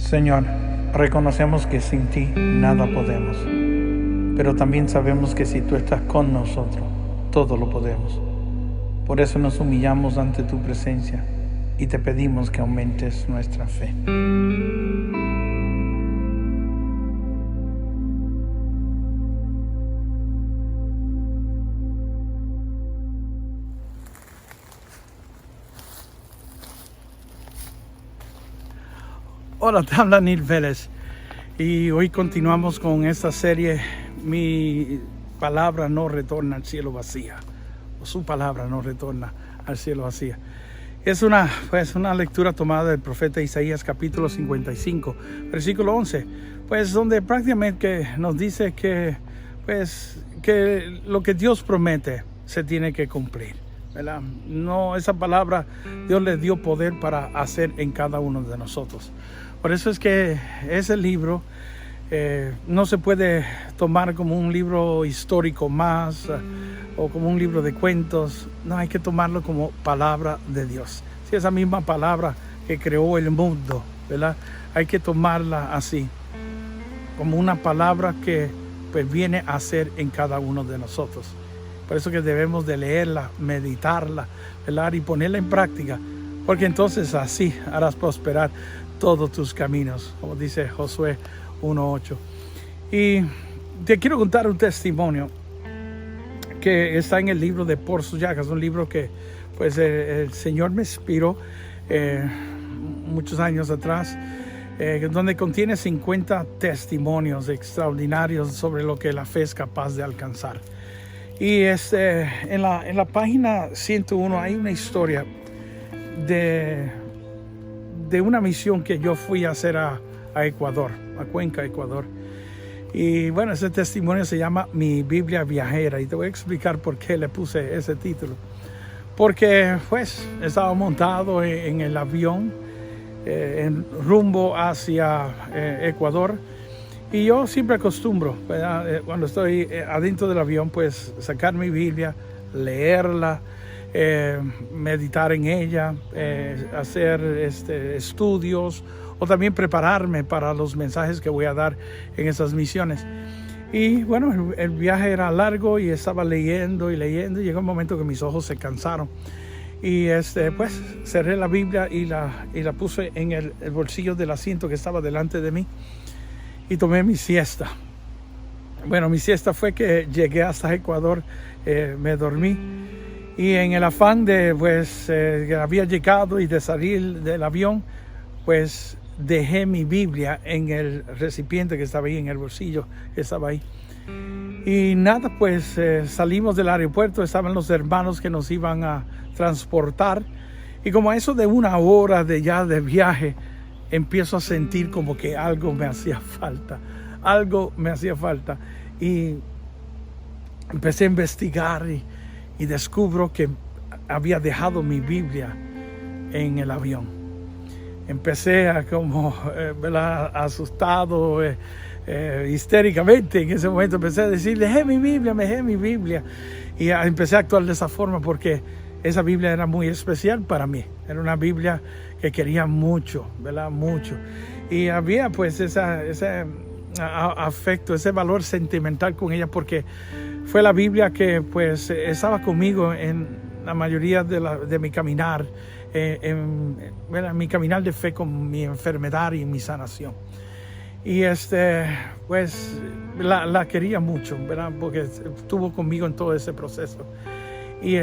Señor, reconocemos que sin ti nada podemos, pero también sabemos que si tú estás con nosotros, todo lo podemos. Por eso nos humillamos ante tu presencia y te pedimos que aumentes nuestra fe. Hola, te habla Neil Vélez y hoy continuamos con esta serie. Mi palabra no retorna al cielo vacía, o su palabra no retorna al cielo vacía. Es una lectura tomada del profeta Isaías capítulo 55, versículo 11, donde prácticamente nos dice que lo que Dios promete se tiene que cumplir, ¿verdad? No, esa palabra Dios le dio poder para hacer en cada uno de nosotros. Por eso es que ese libro no se puede tomar como un libro histórico más o como un libro de cuentos. No, hay que tomarlo como palabra de Dios. Si esa misma palabra que creó el mundo, ¿verdad? Hay que tomarla así, como una palabra que pues viene a ser en cada uno de nosotros. Por eso que debemos de leerla, meditarla, ¿verdad? Y ponerla en práctica, porque entonces así harás prosperar todos tus caminos, como dice Josué 1:8. Y te quiero contar un testimonio que está en el libro de Por sus llagas, un libro que pues el Señor me inspiró muchos años atrás, donde contiene 50 testimonios extraordinarios sobre lo que la fe es capaz de alcanzar. Y en la página 101 hay una historia de una misión que yo fui a hacer a Ecuador, a Cuenca, Ecuador. Y bueno, ese testimonio se llama Mi Biblia Viajera, y te voy a explicar por qué le puse ese título. Porque pues estaba montado en el avión en rumbo hacia Ecuador, y yo siempre acostumbro, ¿verdad? Cuando estoy adentro del avión, pues sacar mi Biblia, leerla, meditar en ella, hacer estudios, o también prepararme para los mensajes que voy a dar en esas misiones. Y bueno, el viaje era largo y estaba leyendo y leyendo, y llegó un momento que mis ojos se cansaron, y pues cerré la Biblia y la puse en el bolsillo del asiento que estaba delante de mí, y tomé mi siesta. Bueno, mi siesta fue que llegué hasta Ecuador, me dormí, y en el afán de que había llegado y de salir del avión, pues dejé mi Biblia en el recipiente que estaba ahí, en el bolsillo que estaba ahí. Y nada, pues salimos del aeropuerto, estaban los hermanos que nos iban a transportar, y como a eso de una hora de viaje, empiezo a sentir como que algo me hacía falta, y empecé a investigar y descubro que había dejado mi Biblia en el avión. Empecé asustado, histéricamente. En ese momento empecé a decir, dejé mi Biblia. Y empecé a actuar de esa forma porque esa Biblia era muy especial para mí. Era una Biblia que quería mucho, ¿verdad? Mucho. Y había pues ese afecto, ese valor sentimental con ella, porque fue la Biblia que pues estaba conmigo en la mayoría de mi caminar, en mi caminar de fe con mi enfermedad y mi sanación. Y pues la quería mucho, ¿verdad? Porque estuvo conmigo en todo ese proceso. Y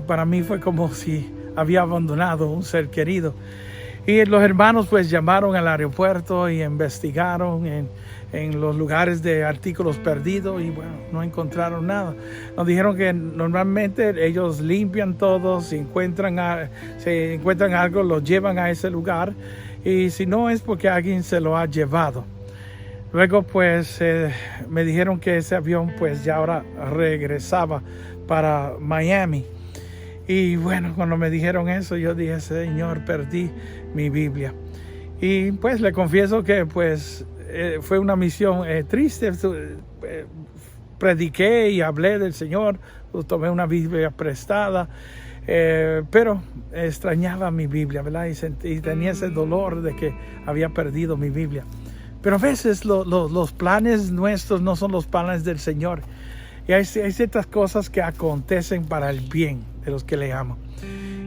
para mí fue como si había abandonado un ser querido. Y los hermanos pues llamaron al aeropuerto y investigaron en los lugares de artículos perdidos, y bueno, no encontraron nada. Nos dijeron que normalmente ellos limpian todo, si encuentran algo, lo llevan a ese lugar, y si no es porque alguien se lo ha llevado. Luego pues me dijeron que ese avión pues ya ahora regresaba para Miami. Y bueno, cuando me dijeron eso, yo dije, Señor, perdí mi Biblia. Y pues le confieso que pues fue una misión triste. Prediqué y hablé del Señor, tomé una Biblia prestada, Pero extrañaba mi Biblia, ¿verdad? Y tenía ese dolor de que había perdido mi Biblia. Pero a veces los planes nuestros no son los planes del Señor. Y hay ciertas cosas que acontecen para el bien de los que le aman.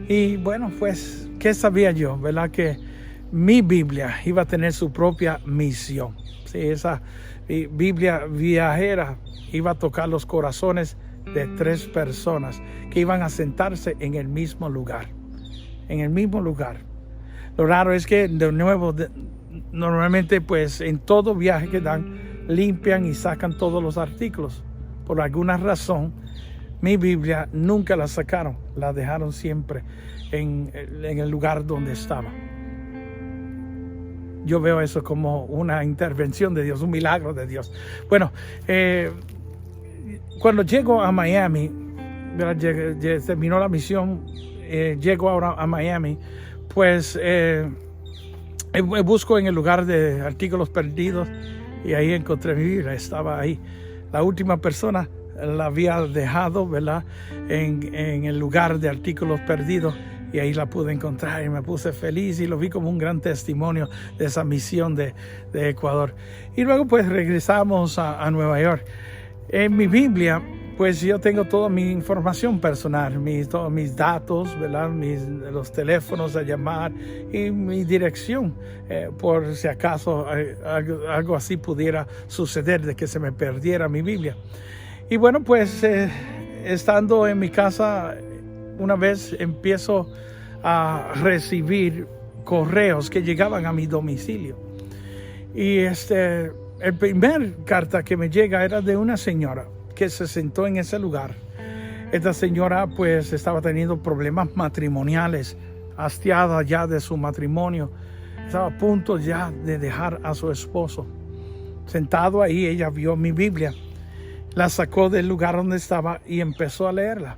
Y bueno, pues, ¿qué sabía yo? ¿Verdad? Que mi Biblia iba a tener su propia misión. Sí, esa Biblia viajera iba a tocar los corazones de 3 personas que iban a sentarse en el mismo lugar. En el mismo lugar. Lo raro es que, de nuevo, normalmente pues en todo viaje que dan, limpian y sacan todos los artículos. Por alguna razón, mi Biblia nunca la sacaron. La dejaron siempre en el lugar donde estaba. Yo veo eso como una intervención de Dios, un milagro de Dios. Bueno, cuando llego a Miami, terminó la misión, llego ahora a Miami, pues busco en el lugar de artículos perdidos y ahí encontré mi Biblia, estaba ahí. La última persona la había dejado, ¿verdad? En el lugar de artículos perdidos. Y ahí la pude encontrar y me puse feliz y lo vi como un gran testimonio de esa misión de Ecuador. Y luego pues regresamos a Nueva York. En mi Biblia pues yo tengo toda mi información personal, todos mis datos, ¿verdad? Los teléfonos a llamar y mi dirección, por si acaso algo así pudiera suceder de que se me perdiera mi Biblia. Y bueno, pues estando en mi casa, una vez empiezo a recibir correos que llegaban a mi domicilio. Y el primer carta que me llega era de una señora que se sentó en ese lugar. Esta señora pues estaba teniendo problemas matrimoniales, hastiada ya de su matrimonio. Estaba a punto ya de dejar a su esposo. Sentado ahí, ella vio mi Biblia, la sacó del lugar donde estaba y empezó a leerla.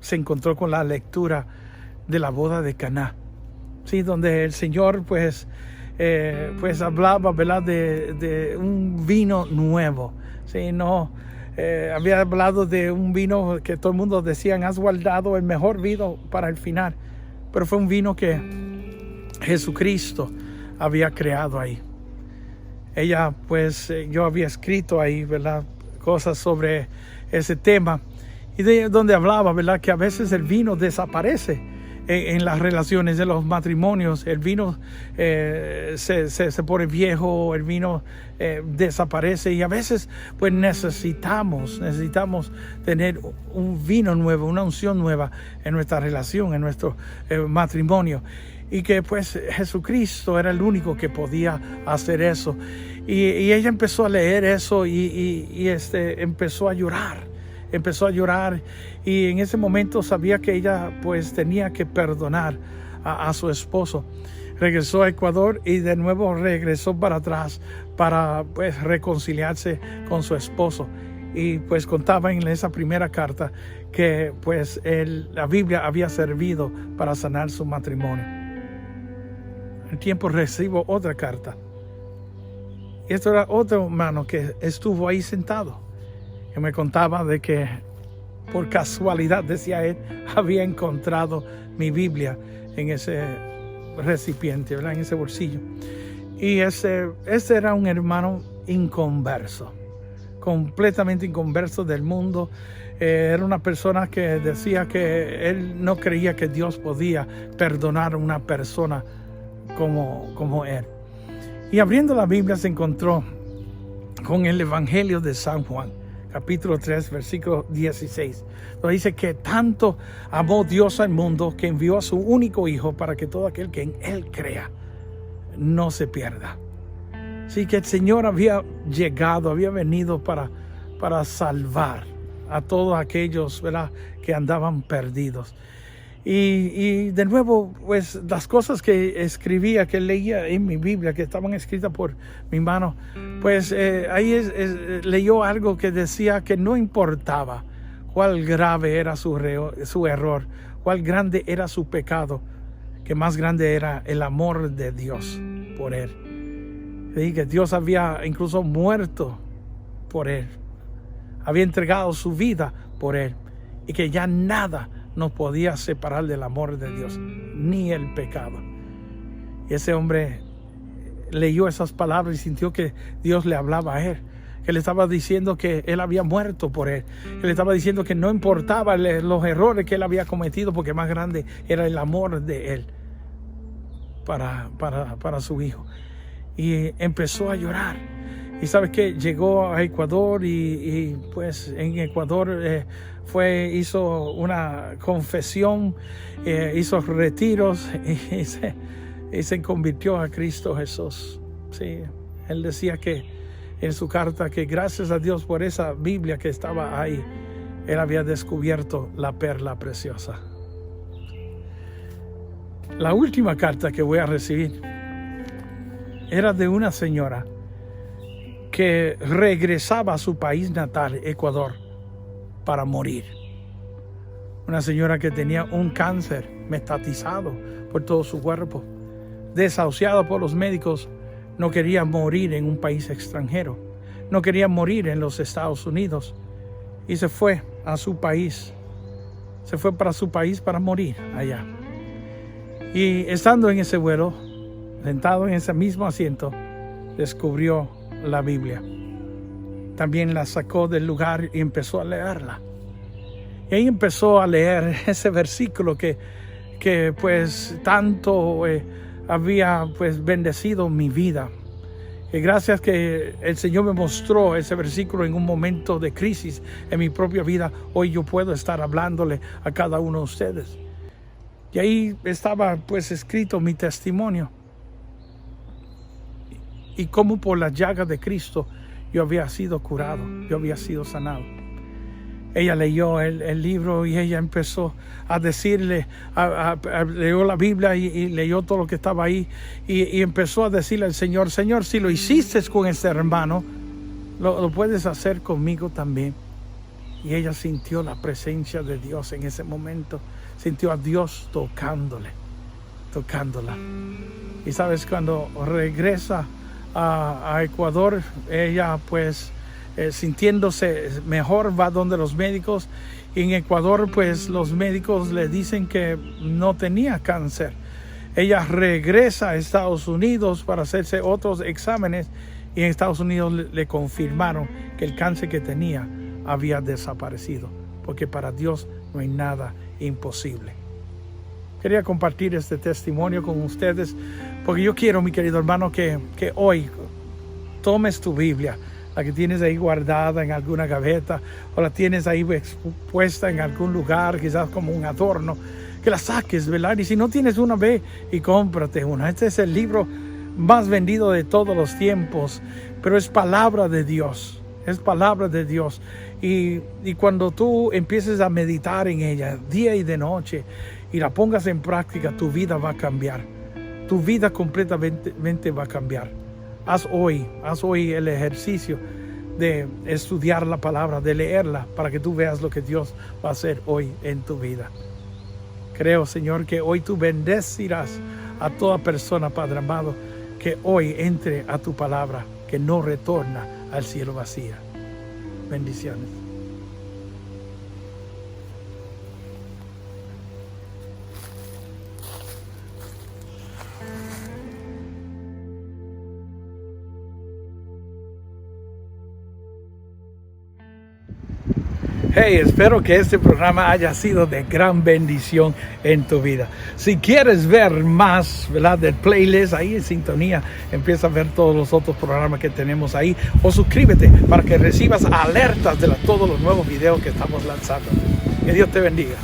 Se encontró con la lectura de la boda de Caná, sí, donde el Señor pues hablaba, ¿verdad? de un vino nuevo, sí, no había hablado de un vino que todo el mundo decían, has guardado el mejor vino para el final, pero fue un vino que Jesucristo había creado ahí. Ella pues yo había escrito ahí, ¿verdad? Cosas sobre ese tema. Y de donde hablaba, ¿verdad? Que a veces el vino desaparece en las relaciones de los matrimonios. El vino se pone viejo, el vino desaparece y a veces pues necesitamos tener un vino nuevo, una unción nueva en nuestra relación, en nuestro matrimonio. Y que pues Jesucristo era el único que podía hacer eso. Y ella empezó a leer eso y empezó a llorar. Empezó a llorar y en ese momento sabía que ella pues tenía que perdonar a su esposo. Regresó a Ecuador y de nuevo regresó para atrás para pues reconciliarse con su esposo. Y pues contaba en esa primera carta que pues la Biblia había servido para sanar su matrimonio. Al tiempo recibo otra carta. Y esto era otro hermano que estuvo ahí sentado. Que me contaba de que por casualidad, decía él, había encontrado mi Biblia en ese recipiente, ¿verdad? En ese bolsillo. Y ese era un hermano inconverso, completamente inconverso del mundo. Era una persona que decía que él no creía que Dios podía perdonar a una persona como él. Y abriendo la Biblia se encontró con el Evangelio de San Juan, capítulo 3, versículo 16. Donde dice que tanto amó Dios al mundo que envió a su único Hijo para que todo aquel que en Él crea no se pierda. Así que el Señor había venido para salvar a todos aquellos, ¿verdad?, que andaban perdidos. Y de nuevo, pues las cosas que escribía, que leía en mi Biblia, que estaban escritas por mi mano, pues ahí leyó algo que decía que no importaba cuál grave era su error, cuál grande era su pecado, que más grande era el amor de Dios por él. Y que Dios había incluso muerto por él, había entregado su vida por él, y que ya nada nos podía separar del amor de Dios, ni el pecado. Y ese hombre leyó esas palabras y sintió que Dios le hablaba a él, que le estaba diciendo que él había muerto por él, que le estaba diciendo que no importaba los errores que él había cometido, porque más grande era el amor de él para su hijo. Y empezó a llorar. Y sabes que llegó a Ecuador y pues en Ecuador hizo una confesión, hizo retiros y se convirtió a Cristo Jesús. Sí, él decía que en su carta que gracias a Dios por esa Biblia que estaba ahí, él había descubierto la perla preciosa. La última carta que voy a recibir era de una señora que regresaba a su país natal, Ecuador, para morir. Una señora que tenía un cáncer mestatizado por todo su cuerpo, desahuciada por los médicos, no quería morir en un país extranjero, no quería morir en los Estados Unidos y se fue a su país, se fue para su país para morir allá. Y estando en ese vuelo, sentado en ese mismo asiento, descubrió la Biblia. También la sacó del lugar y empezó a leerla. Y ahí empezó a leer ese versículo que pues tanto había pues bendecido mi vida. Y gracias que el Señor me mostró ese versículo en un momento de crisis en mi propia vida, hoy yo puedo estar hablándole a cada uno de ustedes. Y ahí estaba pues escrito mi testimonio. Y cómo por la llaga de Cristo yo había sido curado, yo había sido sanado. Ella leyó el libro y ella empezó a decirle, leyó la Biblia y leyó todo lo que estaba ahí y empezó a decirle al Señor, Señor, si lo hiciste con este hermano, lo puedes hacer conmigo también. Y ella sintió la presencia de Dios en ese momento, sintió a Dios tocándola. Y sabes, cuando regresa a Ecuador, ella pues sintiéndose mejor va donde los médicos, y en Ecuador pues los médicos le dicen que no tenía cáncer. Ella regresa a Estados Unidos para hacerse otros exámenes y en Estados Unidos le confirmaron que el cáncer que tenía había desaparecido, porque para Dios no hay nada imposible. Quería compartir este testimonio con ustedes porque yo quiero, mi querido hermano, que hoy tomes tu Biblia, la que tienes ahí guardada en alguna gaveta o la tienes ahí expuesta en algún lugar, quizás como un adorno, que la saques, ¿verdad? Y si no tienes una, ve y cómprate una. Este es el libro más vendido de todos los tiempos, pero es palabra de Dios, es palabra de Dios. Y cuando tú empieces a meditar en ella día y de noche y la pongas en práctica, tu vida va a cambiar. Tu vida completamente va a cambiar. Haz hoy el ejercicio de estudiar la palabra, de leerla, para que tú veas lo que Dios va a hacer hoy en tu vida. Creo, Señor, que hoy tú bendecirás a toda persona, Padre amado, que hoy entre a tu palabra, que no retorna al cielo vacía. Bendiciones. Hey, espero que este programa haya sido de gran bendición en tu vida. Si quieres ver más, ¿verdad?, del playlist, ahí en sintonía, empieza a ver todos los otros programas que tenemos ahí. O suscríbete para que recibas alertas de todos los nuevos videos que estamos lanzando. Que Dios te bendiga.